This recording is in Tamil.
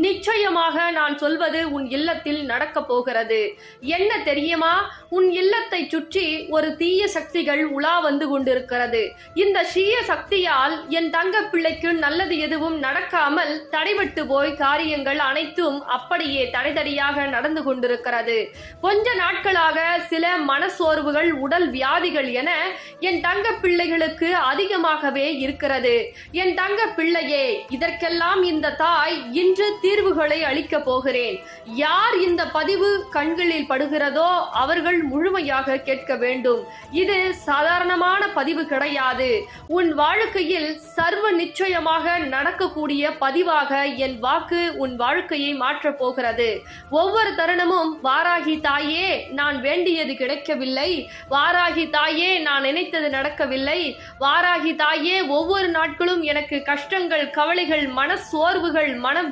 நிச்சயமாக நான் சொல்வது உன் இல்லத்தில் நடக்கப் போகிறது. என்ன தெரியுமா? உன் இல்லத்தை சுற்றி ஒரு தீய சக்திகள் உலா வந்து கொண்டிருக்கிறது. இந்த தீய சக்தியால் என் தங்க பிள்ளைக்கு நல்லது எதுவும் நடக்காமல் தடைபட்டு போய் காரியங்கள் அனைத்தும் அப்படியே தடைதடியாக நடந்து கொண்டிருக்கிறது. கொஞ்ச நாட்களாக சில மனசோர்வுகள், உடல் வியாதிகள் என என் தங்க பிள்ளைகளுக்கு அதிகமாகவே இருக்கிறது. என் தங்க பிள்ளையே, இதற்கெல்லாம் இந்த தாய் இன்று தீர்வுகளை அளிக்க போகிறேன். யார் இந்த பதிவு கண்களில் படுகிறதோ அவர்கள் முழுமையாக கேட்க வேண்டும். இது சாதாரணமான பதிவு கிடையாது. உன் வாழ்க்கையில் சர்வ நிச்சயமாக நடக்கக்கூடிய பதிவாக என் வாக்கு உன் வாழ்க்கையை மாற்றப் போகிறது. ஒவ்வொரு தருணமும் வாராகி தாயே, நான் வேண்டியது கிடைக்கவில்லை, வாராகி தாயே, நான் நினைத்தது நடக்கவில்லை, வாராகி தாயே, ஒவ்வொரு நாட்களும் எனக்கு கஷ்டங்கள், கவலைகள், மன சோர்வுகள், மன